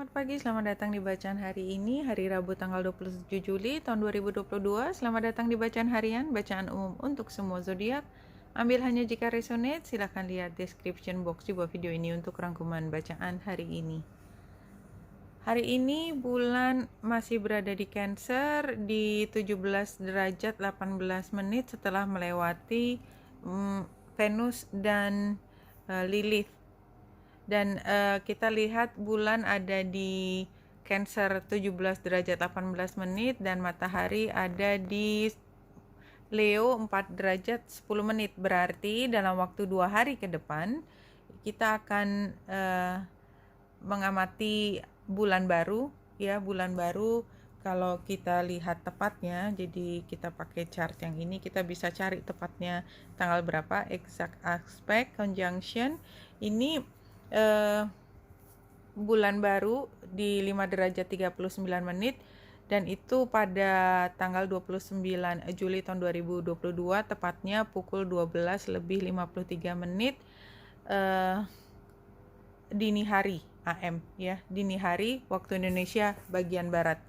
Selamat pagi, selamat datang di bacaan hari ini, hari Rabu tanggal 27 Juli tahun 2022. Selamat datang di bacaan harian, bacaan umum untuk semua zodiak. Ambil hanya jika resonate, silahkan lihat description box di bawah video ini untuk rangkuman bacaan hari ini. Hari ini bulan masih berada di Cancer di 17 derajat 18 menit setelah melewati Venus dan Lilith. Dan kita lihat bulan ada di Cancer 17 derajat 18 menit dan matahari ada di Leo 4 derajat 10 menit. Berarti dalam waktu 2 hari ke depan kita akan mengamati bulan baru ya, bulan baru. Kalau kita lihat tepatnya, jadi kita pakai chart yang ini, kita bisa cari tepatnya tanggal berapa, exact aspect, conjunction. Ini bulan baru di 5 derajat 39 menit dan itu pada tanggal 29 Juli tahun 2022, tepatnya pukul 12:53 menit dini hari AM ya, dini hari waktu Indonesia bagian barat.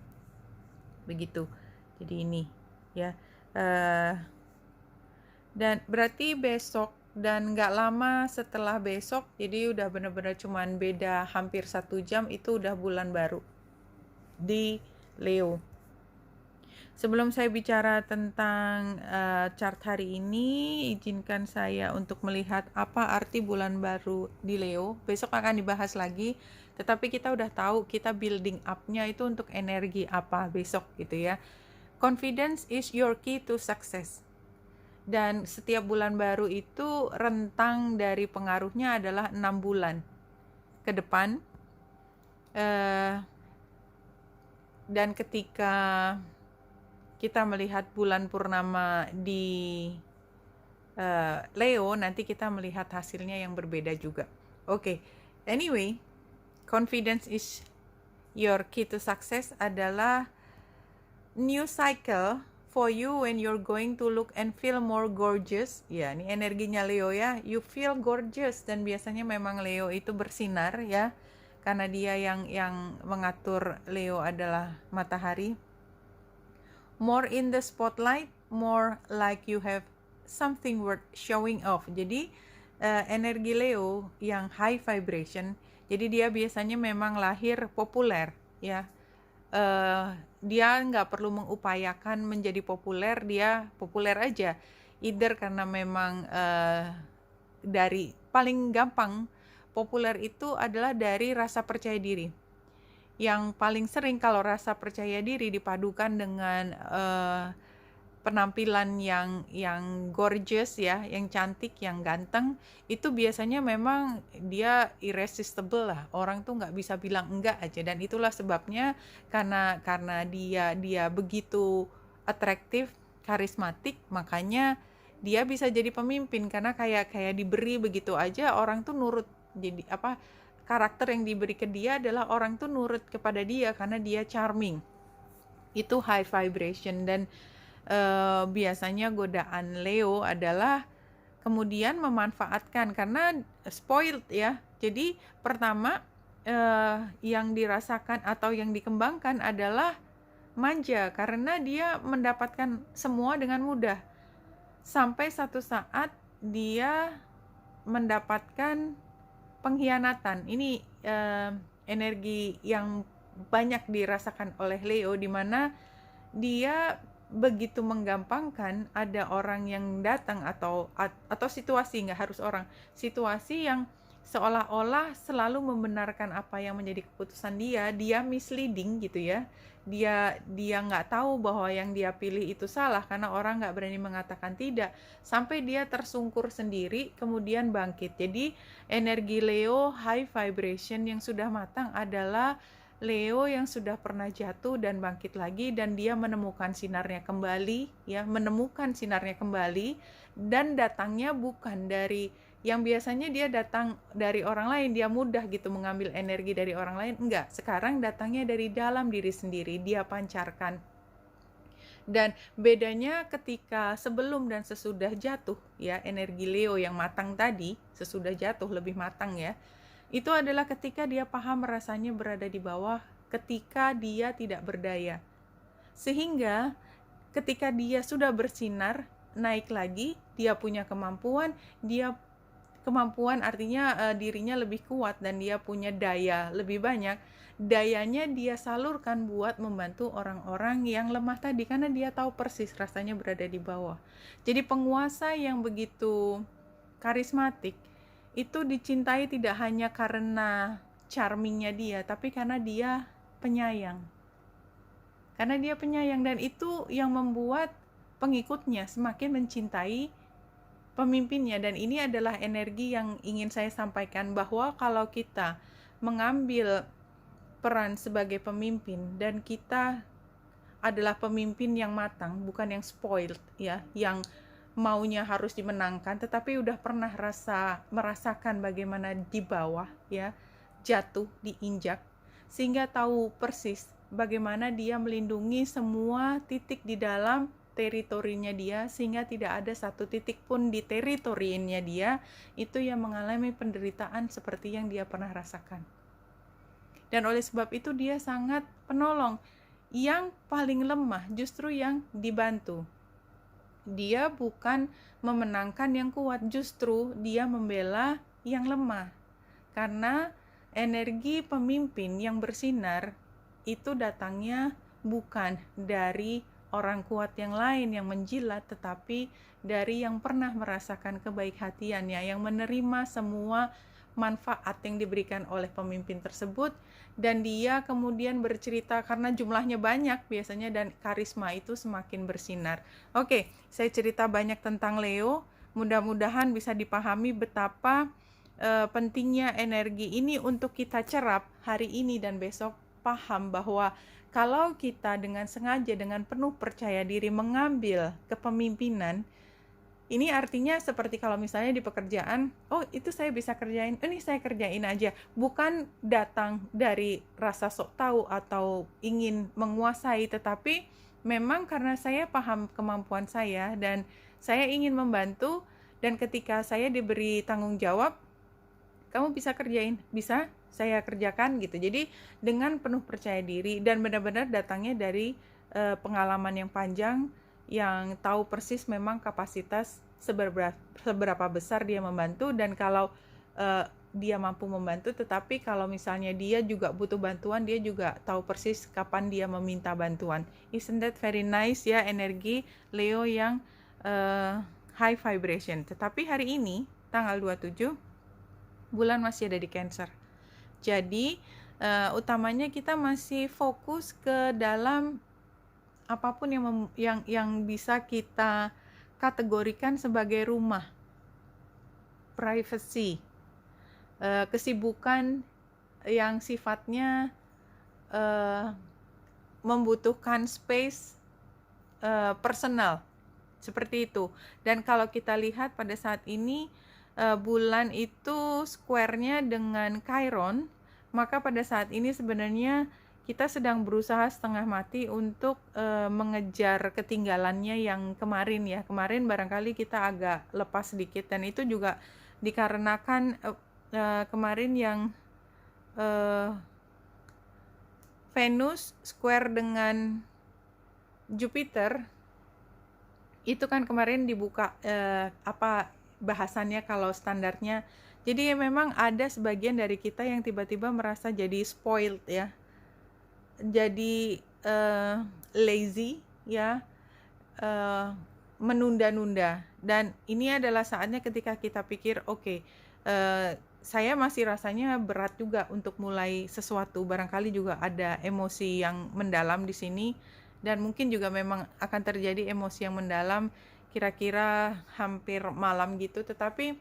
Begitu. Jadi ini ya. Dan berarti besok dan nggak lama setelah besok, jadi udah bener-bener cuman beda hampir 1 jam itu udah bulan baru di Leo. Sebelum saya bicara tentang chart hari ini, izinkan saya untuk melihat apa arti bulan baru di Leo. Besok akan dibahas lagi, tetapi kita udah tahu kita building up-nya itu untuk energi apa besok gitu ya. Confidence is your key to success. Dan setiap bulan baru itu rentang dari pengaruhnya adalah 6 bulan ke depan. Dan ketika kita melihat bulan purnama di Leo, nanti kita melihat hasilnya yang berbeda juga. Oke, anyway, confidence is your key to success adalah new cycle for you when you're going to look and feel more gorgeous. Ya, ini energinya Leo ya. You feel gorgeous, dan biasanya memang Leo itu bersinar ya. Karena dia yang mengatur Leo adalah matahari. More in the spotlight, more like you have something worth showing off. Jadi energi Leo yang high vibration. Jadi dia biasanya memang lahir populer ya. Dia nggak perlu mengupayakan menjadi populer, dia populer aja. Either karena memang dari paling gampang populer itu adalah dari rasa percaya diri. Yang paling sering kalau rasa percaya diri dipadukan dengan penampilan yang gorgeous ya, yang cantik, yang ganteng, itu biasanya memang dia irresistible lah. Orang tuh nggak bisa bilang enggak aja, dan itulah sebabnya karena dia begitu atraktif, karismatik, makanya dia bisa jadi pemimpin karena kayak diberi begitu aja orang tuh nurut. Jadi karakter yang diberi ke dia adalah orang tuh nurut kepada dia karena dia charming. Itu high vibration. Dan biasanya godaan Leo adalah kemudian memanfaatkan karena spoiled ya. Jadi pertama yang dirasakan atau yang dikembangkan adalah manja karena dia mendapatkan semua dengan mudah. Sampai satu saat dia mendapatkan pengkhianatan. Ini energi yang banyak dirasakan oleh Leo, di mana dia begitu menggampangkan ada orang yang datang atau situasi, nggak harus orang, situasi yang seolah-olah selalu membenarkan apa yang menjadi keputusan dia misleading gitu ya. Dia nggak tahu bahwa yang dia pilih itu salah karena orang nggak berani mengatakan tidak, sampai dia tersungkur sendiri kemudian bangkit. Jadi energi Leo high vibration yang sudah matang adalah Leo yang sudah pernah jatuh dan bangkit lagi, dan dia menemukan sinarnya kembali ya, menemukan sinarnya kembali, dan datangnya bukan dari yang biasanya dia datang dari orang lain, dia mudah gitu mengambil energi dari orang lain. Enggak, sekarang datangnya dari dalam diri sendiri, dia pancarkan. Dan bedanya ketika sebelum dan sesudah jatuh ya, energi Leo yang matang tadi, sesudah jatuh lebih matang ya. Itu adalah ketika dia paham rasanya berada di bawah, ketika dia tidak berdaya. Sehingga ketika dia sudah bersinar, naik lagi, dia punya kemampuan, kemampuan artinya dirinya lebih kuat dan dia punya daya lebih banyak. Dayanya dia salurkan buat membantu orang-orang yang lemah tadi, karena dia tahu persis rasanya berada di bawah. Jadi penguasa yang begitu karismatik itu dicintai tidak hanya karena charmingnya dia, tapi karena dia penyayang. Karena dia penyayang, dan itu yang membuat pengikutnya semakin mencintai pemimpinnya. Dan ini adalah energi yang ingin saya sampaikan, bahwa kalau kita mengambil peran sebagai pemimpin dan kita adalah pemimpin yang matang, bukan yang spoiled ya, yang maunya harus dimenangkan, tetapi udah pernah merasakan bagaimana di bawah ya, jatuh, diinjak, sehingga tahu persis bagaimana dia melindungi semua titik di dalam teritorinya dia, sehingga tidak ada satu titik pun di teritorinya dia itu yang mengalami penderitaan seperti yang dia pernah rasakan. Dan oleh sebab itu dia sangat penolong. Yang paling lemah justru yang dibantu. Dia bukan memenangkan yang kuat, justru dia membela yang lemah. Karena energi pemimpin yang bersinar itu datangnya bukan dari orang kuat yang lain yang menjilat, tetapi dari yang pernah merasakan kebaik-hatiannya, yang menerima semua manfaat yang diberikan oleh pemimpin tersebut, dan dia kemudian bercerita karena jumlahnya banyak biasanya, dan karisma itu semakin bersinar. Oke, saya cerita banyak tentang Leo, mudah-mudahan bisa dipahami betapa pentingnya energi ini untuk kita cerap hari ini dan besok. Paham bahwa kalau kita dengan sengaja, dengan penuh percaya diri mengambil kepemimpinan, ini artinya seperti kalau misalnya di pekerjaan, oh itu saya bisa kerjain, ini saya kerjain aja. Bukan datang dari rasa sok tahu atau ingin menguasai, tetapi memang karena saya paham kemampuan saya dan saya ingin membantu, dan ketika saya diberi tanggung jawab, kamu bisa kerjain, bisa saya kerjakan gitu. Jadi dengan penuh percaya diri dan benar-benar datangnya dari pengalaman yang panjang, yang tahu persis memang kapasitas seberapa besar dia membantu, dan kalau dia mampu membantu, tetapi kalau misalnya dia juga butuh bantuan, dia juga tahu persis kapan dia meminta bantuan. Isn't that very nice ya, energi Leo yang high vibration. Tetapi hari ini tanggal 27 bulan masih ada di Cancer. Jadi utamanya kita masih fokus ke dalam apapun yang bisa kita kategorikan sebagai rumah, privacy, kesibukan yang sifatnya membutuhkan space personal, seperti itu. Dan kalau kita lihat pada saat ini bulan itu square-nya dengan Chiron, maka pada saat ini sebenarnya kita sedang berusaha setengah mati untuk mengejar ketinggalannya yang kemarin ya. Kemarin barangkali kita agak lepas sedikit, dan itu juga dikarenakan kemarin yang Venus square dengan Jupiter itu kan kemarin dibuka bahasannya kalau standarnya. Jadi memang ada sebagian dari kita yang tiba-tiba merasa jadi spoiled ya, jadi lazy ya, menunda-nunda. Dan ini adalah saatnya ketika kita pikir oke, saya masih rasanya berat juga untuk mulai sesuatu, barangkali juga ada emosi yang mendalam di sini, dan mungkin juga memang akan terjadi emosi yang mendalam kira-kira hampir malam gitu, tetapi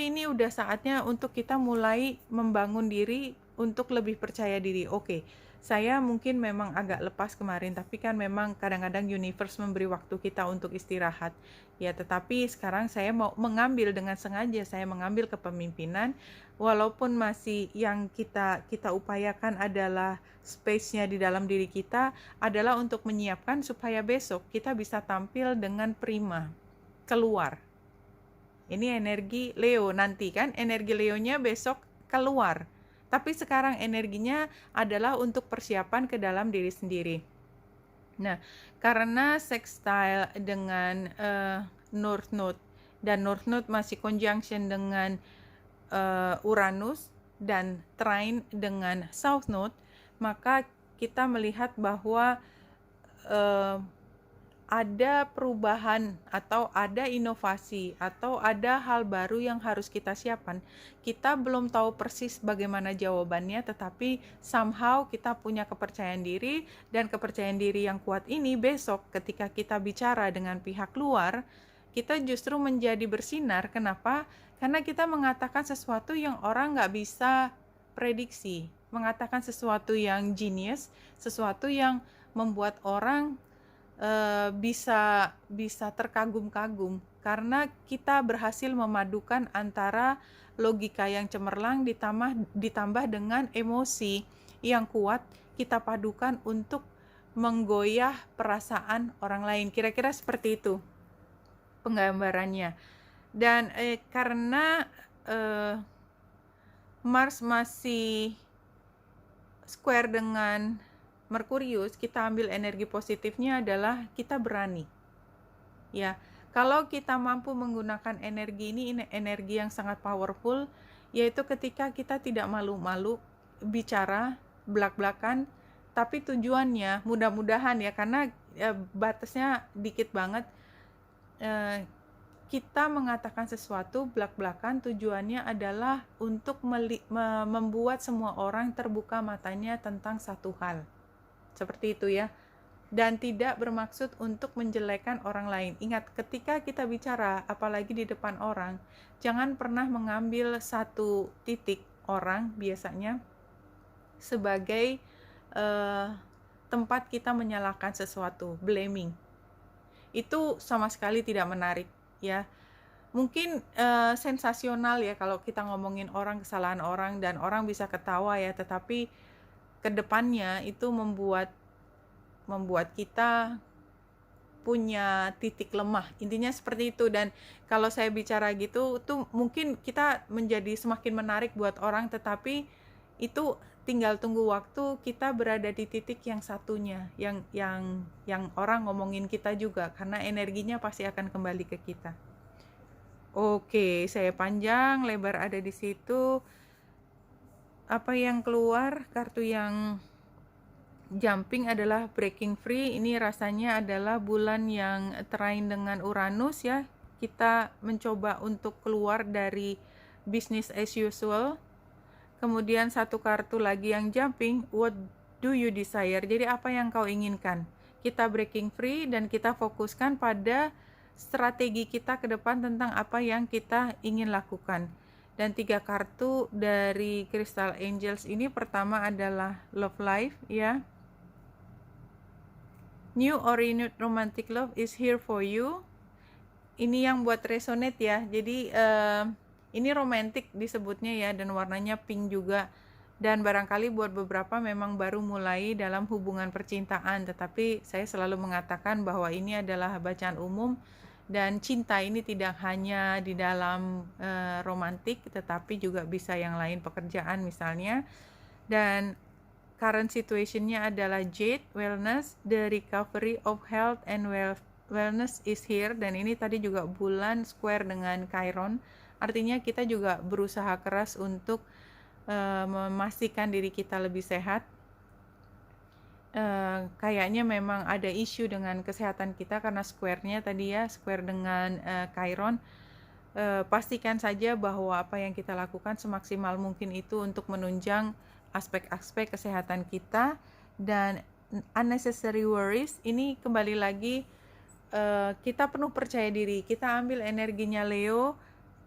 ini udah saatnya untuk kita mulai membangun diri untuk lebih percaya diri. Oke, saya mungkin memang agak lepas kemarin, tapi kan memang kadang-kadang universe memberi waktu kita untuk istirahat ya, tetapi sekarang saya mau mengambil dengan sengaja, saya mengambil kepemimpinan, walaupun masih yang kita upayakan adalah space-nya di dalam diri kita adalah untuk menyiapkan supaya besok kita bisa tampil dengan prima keluar. Ini energi Leo nanti kan, energi Leonya besok keluar. Tapi sekarang energinya adalah untuk persiapan ke dalam diri sendiri. Nah, karena sextile dengan North Node, dan North Node masih conjunction dengan Uranus dan trine dengan South Node, maka kita melihat bahwa ada perubahan atau ada inovasi atau ada hal baru yang harus kita siapkan. Kita belum tahu persis bagaimana jawabannya, tetapi somehow kita punya kepercayaan diri, dan kepercayaan diri yang kuat ini besok ketika kita bicara dengan pihak luar, kita justru menjadi bersinar. Kenapa? Karena kita mengatakan sesuatu yang orang nggak bisa prediksi, mengatakan sesuatu yang genius, sesuatu yang membuat orang bisa terkagum-kagum, karena kita berhasil memadukan antara logika yang cemerlang ditambah dengan emosi yang kuat, kita padukan untuk menggoyah perasaan orang lain. Kira-kira seperti itu penggambarannya. Dan karena Mars masih square dengan Merkurius, kita ambil energi positifnya adalah kita berani. Ya, kalau kita mampu menggunakan energi ini energi yang sangat powerful, yaitu ketika kita tidak malu-malu bicara belak-belakan, tapi tujuannya mudah-mudahan ya, karena batasnya dikit banget, kita mengatakan sesuatu belak-belakan, tujuannya adalah untuk membuat semua orang terbuka matanya tentang satu hal. Seperti itu ya. Dan tidak bermaksud untuk menjelekan orang lain. Ingat, ketika kita bicara, apalagi di depan orang, jangan pernah mengambil satu titik orang biasanya sebagai tempat kita menyalahkan sesuatu, blaming. Itu sama sekali tidak menarik ya. Mungkin sensasional ya kalau kita ngomongin orang, kesalahan orang, dan orang bisa ketawa ya, tetapi kedepannya itu membuat kita punya titik lemah, intinya seperti itu. Dan kalau saya bicara gitu tuh mungkin kita menjadi semakin menarik buat orang, tetapi itu tinggal tunggu waktu kita berada di titik yang satunya, yang orang ngomongin kita juga, karena energinya pasti akan kembali ke kita. Oke, saya panjang lebar ada di situ. Apa yang keluar, kartu yang jumping adalah breaking free. Ini rasanya adalah bulan yang trine dengan Uranus ya. Kita mencoba untuk keluar dari business as usual. Kemudian satu kartu lagi yang jumping, what do you desire? Jadi apa yang kau inginkan? Kita breaking free dan kita fokuskan pada strategi kita ke depan tentang apa yang kita ingin lakukan. Dan 3 kartu dari Crystal Angels ini, pertama adalah Love Life ya. New or renewed romantic love is here for you. Ini yang buat resonate ya. Jadi ini romantic disebutnya ya, dan warnanya pink juga. Dan barangkali buat beberapa memang baru mulai dalam hubungan percintaan, tetapi saya selalu mengatakan bahwa ini adalah bacaan umum. Dan cinta ini tidak hanya di dalam romantik, tetapi juga bisa yang lain, pekerjaan misalnya. Dan current situationnya adalah Jade, wellness, the recovery of health and wellness is here. Dan ini tadi juga bulan square dengan Chiron, artinya kita juga berusaha keras untuk memastikan diri kita lebih sehat. Kayaknya memang ada isu dengan kesehatan kita karena square-nya tadi ya, square dengan Chiron. Pastikan saja bahwa apa yang kita lakukan semaksimal mungkin itu untuk menunjang aspek-aspek kesehatan kita. Dan unnecessary worries ini kembali lagi, kita penuh percaya diri, kita ambil energinya Leo,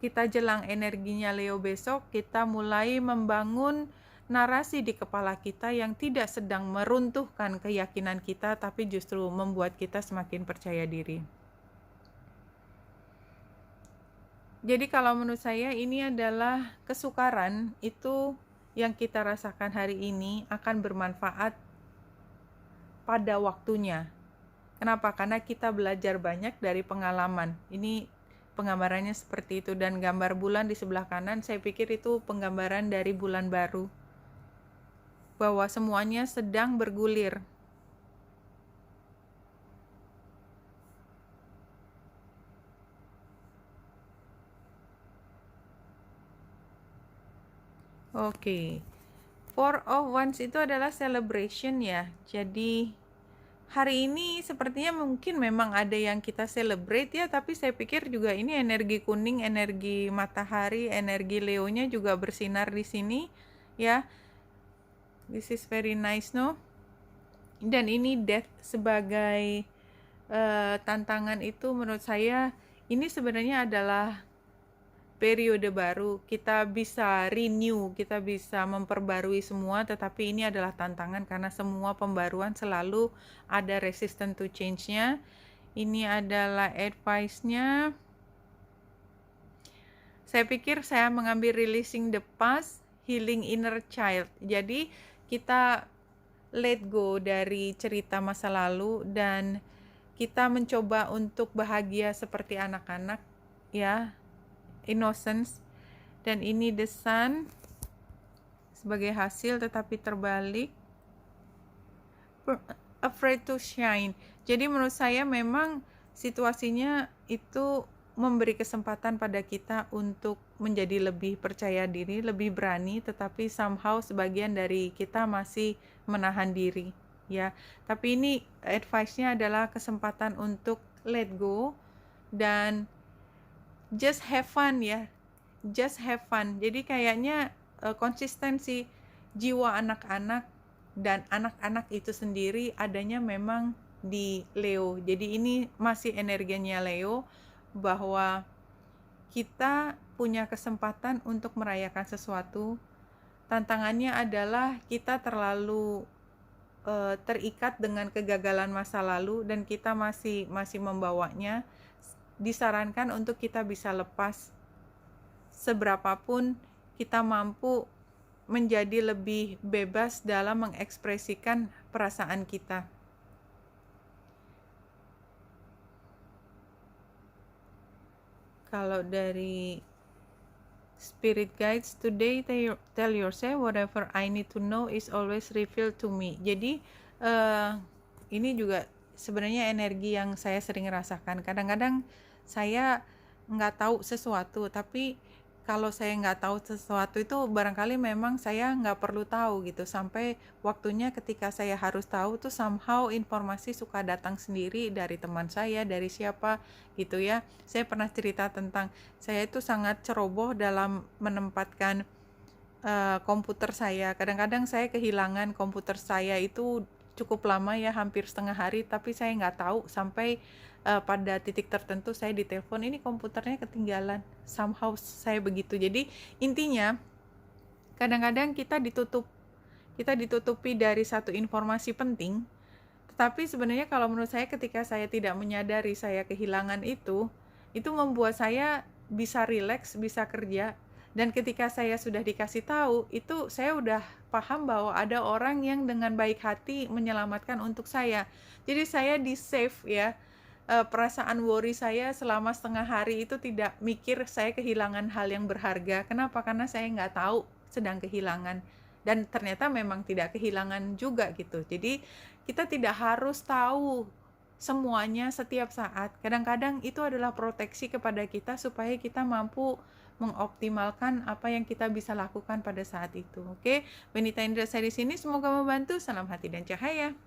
kita jelang energinya Leo besok, kita mulai membangun narasi di kepala kita yang tidak sedang meruntuhkan keyakinan kita, tapi justru membuat kita semakin percaya diri. Jadi kalau menurut saya ini adalah kesukaran itu yang kita rasakan hari ini akan bermanfaat pada waktunya. Kenapa? Karena kita belajar banyak dari pengalaman. Ini penggambarannya seperti itu, dan gambar bulan di sebelah kanan saya pikir itu penggambaran dari bulan baru, bahwa semuanya sedang bergulir. Oke. Four of Wands itu adalah celebration ya. Jadi hari ini sepertinya mungkin memang ada yang kita celebrate ya, tapi saya pikir juga ini energi kuning, energi matahari, energi Leonya juga bersinar di sini ya. This is very nice, no? Dan ini death sebagai tantangan itu menurut saya ini sebenarnya adalah periode baru, kita bisa renew, kita bisa memperbarui semua, tetapi ini adalah tantangan karena semua pembaruan selalu ada resistant to change-nya. Ini adalah advice-nya. Saya pikir saya mengambil releasing the past, healing inner child. Jadi kita let go dari cerita masa lalu dan kita mencoba untuk bahagia seperti anak-anak ya. Innocence. Dan ini the sun sebagai hasil tetapi terbalik, afraid to shine. Jadi menurut saya memang situasinya itu memberi kesempatan pada kita untuk menjadi lebih percaya diri, lebih berani, tetapi somehow sebagian dari kita masih menahan diri ya. Tapi ini advice-nya adalah kesempatan untuk let go dan just have fun ya, just have fun. Jadi kayaknya konsistensi jiwa anak-anak dan anak-anak itu sendiri adanya memang di Leo. Jadi ini masih energinya Leo, bahwa kita punya kesempatan untuk merayakan sesuatu. Tantangannya adalah kita terlalu terikat dengan kegagalan masa lalu dan kita masih membawanya. Disarankan untuk kita bisa lepas, seberapapun kita mampu menjadi lebih bebas dalam mengekspresikan perasaan kita. Kalau dari Spirit Guides, today tell yourself whatever I need to know is always revealed to me. Jadi ini juga sebenarnya energi yang saya sering rasakan. Kadang-kadang saya nggak tahu sesuatu, tapi kalau saya nggak tahu sesuatu itu barangkali memang saya nggak perlu tahu gitu, sampai waktunya ketika saya harus tahu tuh somehow informasi suka datang sendiri dari teman saya, dari siapa gitu ya. Saya pernah cerita tentang saya itu sangat ceroboh dalam menempatkan komputer saya. Kadang-kadang saya kehilangan komputer saya itu cukup lama ya, hampir setengah hari, tapi saya nggak tahu sampai pada titik tertentu saya ditelepon, ini komputernya ketinggalan. Somehow saya begitu. Jadi intinya kadang-kadang kita ditutupi dari satu informasi penting, tetapi sebenarnya kalau menurut saya ketika saya tidak menyadari saya kehilangan itu membuat saya bisa rileks, bisa kerja. Dan ketika saya sudah dikasih tahu, itu saya udah paham bahwa ada orang yang dengan baik hati menyelamatkan untuk saya. Jadi saya di save ya, perasaan worry saya selama setengah hari itu tidak mikir saya kehilangan hal yang berharga. Kenapa? Karena saya nggak tahu sedang kehilangan. Dan ternyata memang tidak kehilangan juga gitu. Jadi kita tidak harus tahu semuanya setiap saat. Kadang-kadang itu adalah proteksi kepada kita supaya kita mampu mengoptimalkan apa yang kita bisa lakukan pada saat itu. Oke, Benita Indra saya di sini, semoga membantu. Salam hati dan cahaya.